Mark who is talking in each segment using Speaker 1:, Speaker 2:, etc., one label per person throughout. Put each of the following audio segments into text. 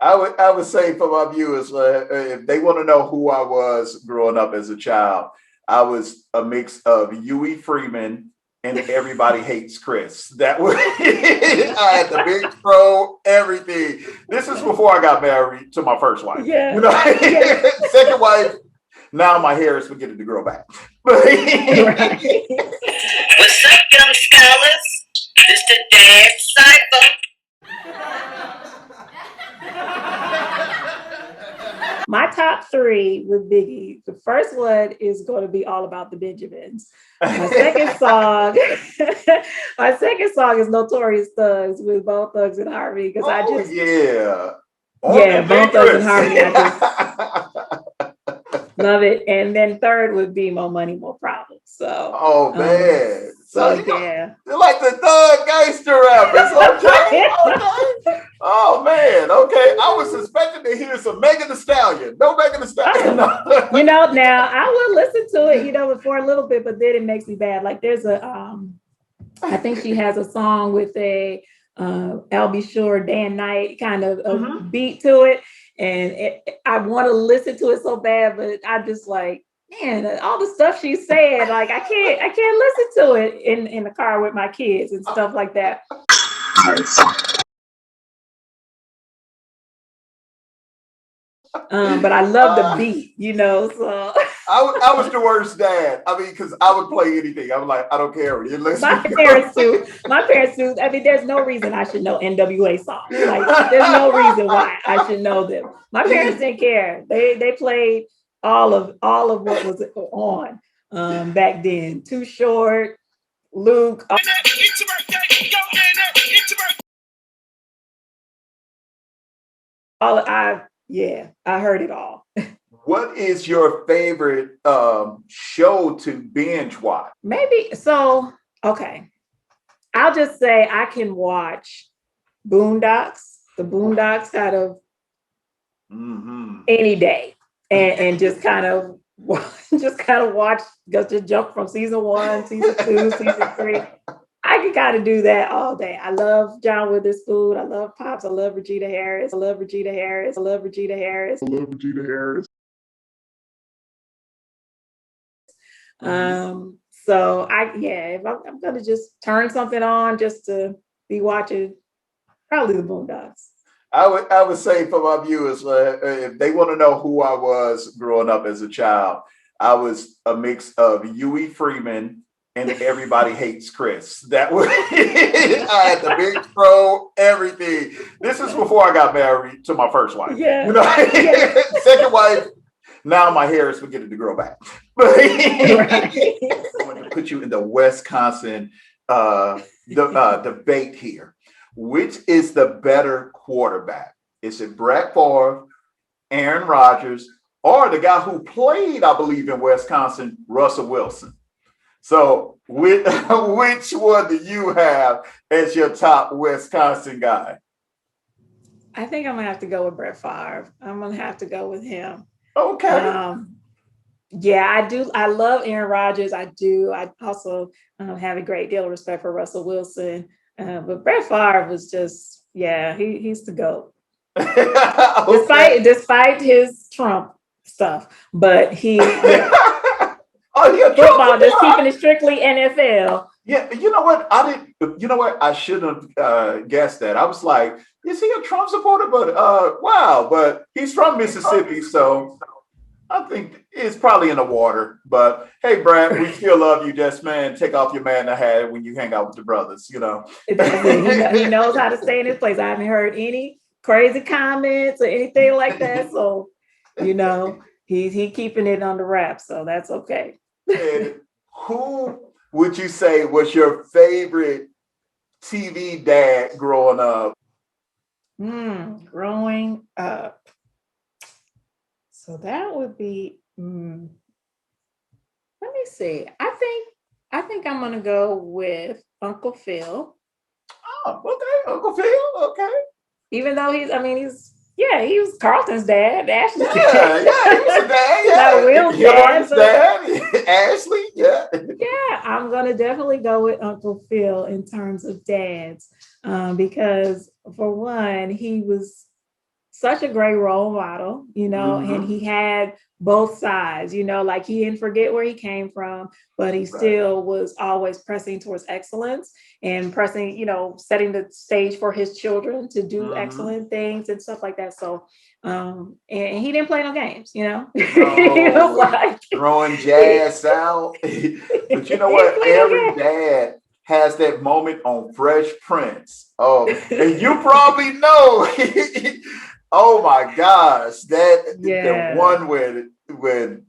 Speaker 1: I would say for my viewers, if they want to know who I was growing up as a child, I was a mix of Huey Freeman and Everybody Hates Chris. That was I had the big fro, everything. This is before I got married to my first wife.
Speaker 2: Yeah.
Speaker 1: You know, second wife. Now my hair is beginning to grow back.
Speaker 3: What's up, young scholars? This the dad Cypher.
Speaker 2: My top three with Biggie. The first one is going to be All About the Benjamins. My second song, is Notorious Thugs with Bone Thugs and Harmony because Bone Thugs and Harmony. I just love it. And then third would be More Money, More Problems. So,
Speaker 1: man.
Speaker 2: Yeah.
Speaker 1: You're like the thug gangster rappers. Okay. Oh man, okay. I was suspecting to hear some Megan Thee Stallion. No Megan Thee Stallion.
Speaker 2: Now I will listen to it, for a little bit, but then it makes me bad. Like there's I think she has a song with a I'll Be Sure Dan Knight kind of beat to it. And I want to listen to it so bad, but I just like, man, all the stuff she's saying, like I can't listen to it in the car with my kids and stuff like that. But I love the beat, so.
Speaker 1: I was the worst dad. I mean, because I would play anything. I'm like, I don't care.
Speaker 2: My parents too. I mean, there's no reason I should know NWA songs. Like, there's no reason why I should know them. My parents didn't care. They played all of what was on back then. Too Short, Luke. I heard it all.
Speaker 1: What is your favorite show to binge watch?
Speaker 2: Okay. I'll just say I can watch Boondocks, the Boondocks kind of any day and just kind of watch, just jump from season 1, season 2, season 3. I can kind of do that all day. I love John Witherspoon. I love Pops. I love Regina Harris. So if I'm gonna just turn something on just to be watching, probably the Boondocks.
Speaker 1: I would say for my viewers, if they want to know who I was growing up as a child, I was a mix of Huey Freeman and Everybody Hates Chris. That was I had the big fro, everything. This is before I got married to my first wife.
Speaker 2: Yeah.
Speaker 1: Second wife. Now my hair is beginning to grow back. I'm going to put you in the Wisconsin debate here. Which is the better quarterback? Is it Brett Favre, Aaron Rodgers, or the guy who played, I believe, in Wisconsin, Russell Wilson? So which one do you have as your top Wisconsin guy?
Speaker 2: I think I'm going to have to go with Brett Favre. I'm going to have to go with him.
Speaker 1: Okay.
Speaker 2: I do. I love Aaron Rodgers. I do. I also have a great deal of respect for Russell Wilson. But Brett Favre was just, he's the GOAT. Despite his Trump stuff, but he football, just keeping it strictly NFL.
Speaker 1: Yeah, you know what? I should have guessed that. I was like, is he a Trump supporter? But wow, but he's from Mississippi, so I think it's probably in the water. But hey, Brad, we still love you. Just man, take off your man hat when you hang out with the brothers.
Speaker 2: He knows how to stay in his place. I haven't heard any crazy comments or anything like that. So, he keeping it on the wrap. So that's okay.
Speaker 1: And who would you say was your favorite TV dad growing up?
Speaker 2: Growing up. So that would be, let me see. I think I'm going to go with Uncle Phil.
Speaker 1: Oh, okay. Uncle Phil. Okay.
Speaker 2: Even though he was Carlton's dad. Ashley's
Speaker 1: dad. Yeah, he was a dad. Yeah.
Speaker 2: Not Will's
Speaker 1: dad. Ashley. Yeah.
Speaker 2: Yeah, I'm going to definitely go with Uncle Phil in terms of dads. Because for one, he was such a great role model, and he had both sides, like he didn't forget where he came from, but he still was always pressing towards excellence and pressing, setting the stage for his children to do excellent things and stuff like that. So, and he didn't play no games,
Speaker 1: No,
Speaker 2: he was like
Speaker 1: throwing jazz out. But you know what? Every dad has that moment on Fresh Prince. Oh, and you probably know. Oh my gosh, the one when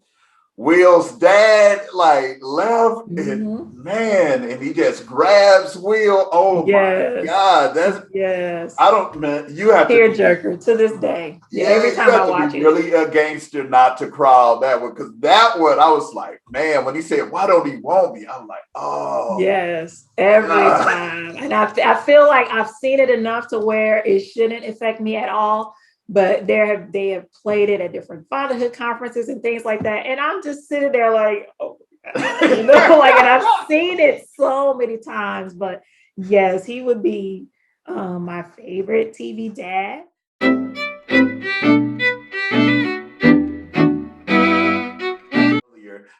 Speaker 1: Will's dad like left and man, and he just grabs Will. Oh my God, I don't, man. You have to
Speaker 2: tearjerker to this day. Yeah, every time I watch it,
Speaker 1: really a gangster not to cry on that one, because that one I was like, man, when he said, "Why don't he want me?" I'm like, oh
Speaker 2: yes, every time, and I feel like I've seen it enough to where it shouldn't affect me at all. But they have played it at different fatherhood conferences and things like that, and I'm just sitting there like, oh, and I've seen it so many times. But yes, he would be my favorite TV dad.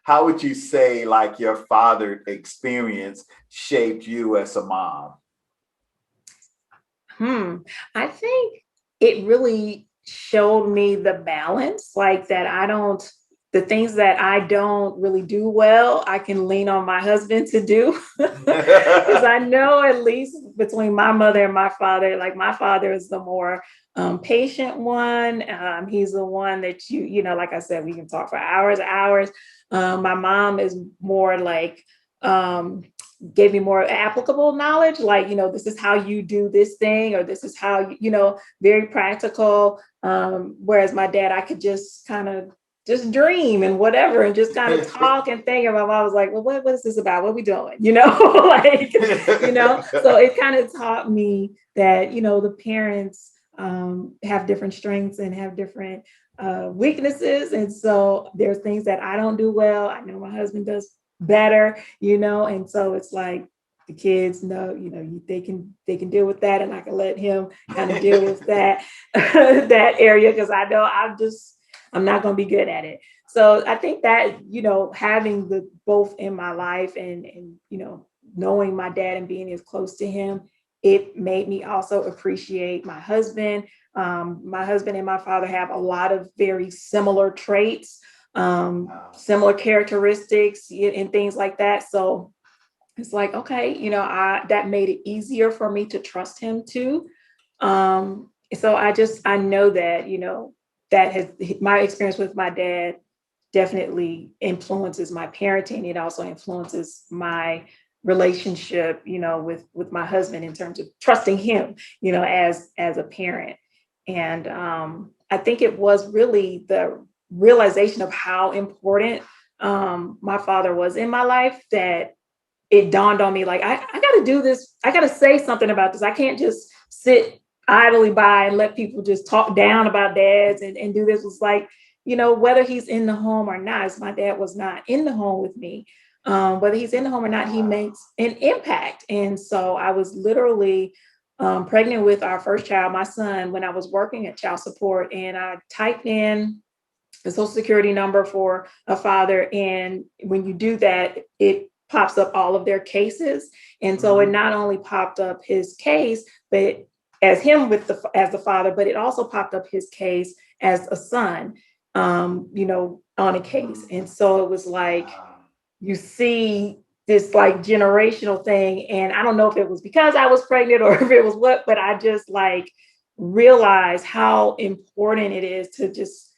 Speaker 1: How would you say like your father experience shaped you as a mom?
Speaker 2: I think it really showed me the balance, like that the things that I don't really do well, I can lean on my husband to do. Because I know at least between my mother and my father, like my father is the more patient one. He's the one that like I said, we can talk for hours. My mom is more like, gave me more applicable knowledge, like, this is how you do this thing, or this is how, very practical. Whereas my dad, I could just kind of just dream and whatever, and just kind of talk and think. And my mom was like, well, what is this about? What are we doing? Like, so it kind of taught me that, the parents have different strengths and have different weaknesses. And so there's things that I don't do well. I know my husband does better, and so it's like the kids know, they can deal with that, and I can let him kind of deal with that that area, because I know I'm not going to be good at it. So I think that, having the both in my life and knowing my dad and being as close to him, it made me also appreciate my husband. My husband and my father have a lot of very similar traits, similar characteristics and things like that. So it's like, okay, that made it easier for me to trust him too. So I know that, my experience with my dad definitely influences my parenting. It also influences my relationship, with my husband in terms of trusting him, as a parent. And I think it was really the realization of how important my father was in my life that it dawned on me, like, I got to do this. I got to say something about this. I can't just sit idly by and let people just talk down about dads and do this. It's like, whether he's in the home or not, as my dad was not in the home with me, whether he's in the home or not, he makes an impact. And so I was literally pregnant with our first child, my son, when I was working at child support, and I typed in the social security number for a father. And when you do that, it pops up all of their cases. And so it not only popped up his case, but as him as the father, but it also popped up his case as a son, on a case. And so it was like, you see this like generational thing. And I don't know if it was because I was pregnant or if it was what, but I just like realized how important it is to just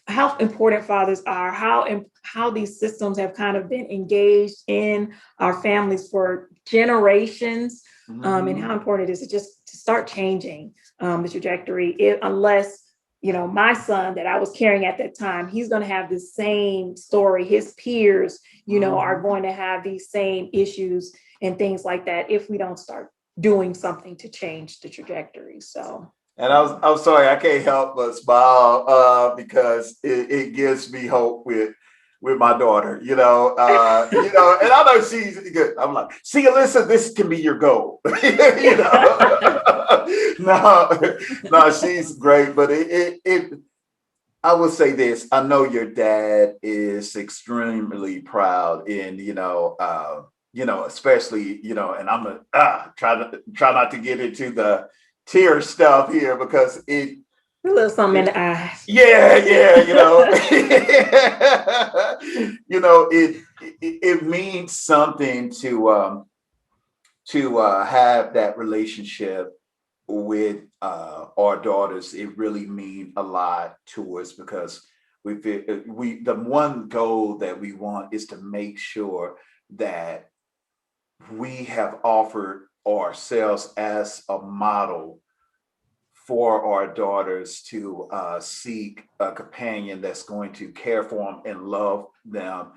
Speaker 2: how important fathers are, how these systems have kind of been engaged in our families for generations, and how important it is to just to start changing the trajectory. Unless, my son that I was carrying at that time, he's going to have the same story. His peers, are going to have these same issues and things like that if we don't start doing something to change the trajectory. So.
Speaker 1: And I'm sorry, I can't help but smile because it gives me hope with my daughter, and I know she's good. I'm like, see, Alyssa, this can be your goal, No, she's great, but I will say this. I know your dad is extremely proud, and especially, and I'm gonna try not to get into the tear stuff here because
Speaker 2: A little something in the eyes.
Speaker 1: yeah, it means something to have that relationship with our daughters. It really means a lot to us because the one goal that we want is to make sure that we have offered ourselves as a model for our daughters to seek a companion that's going to care for them and love them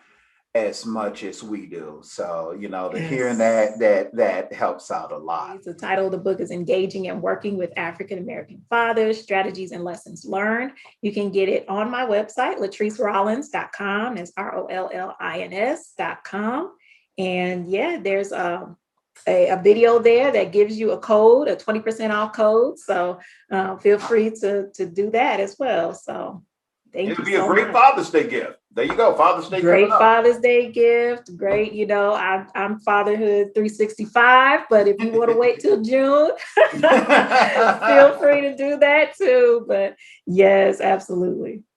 Speaker 1: as much as we do. So, to hearing that helps out a lot.
Speaker 2: The title of the book is Engaging and Working with African American Fathers, Strategies and Lessons Learned. You can get it on my website, latricerollins.com. It's ROLLINS.com. And yeah, there's a video there that gives you a code, a 20% off code. So feel free to do that as well. So thank you.
Speaker 1: It'll be a great Father's Day gift. There you go. Father's Day.
Speaker 2: Great Father's Day gift. Great. I'm Fatherhood 365, but if you want to wait till June, feel free to do that too. But yes, absolutely.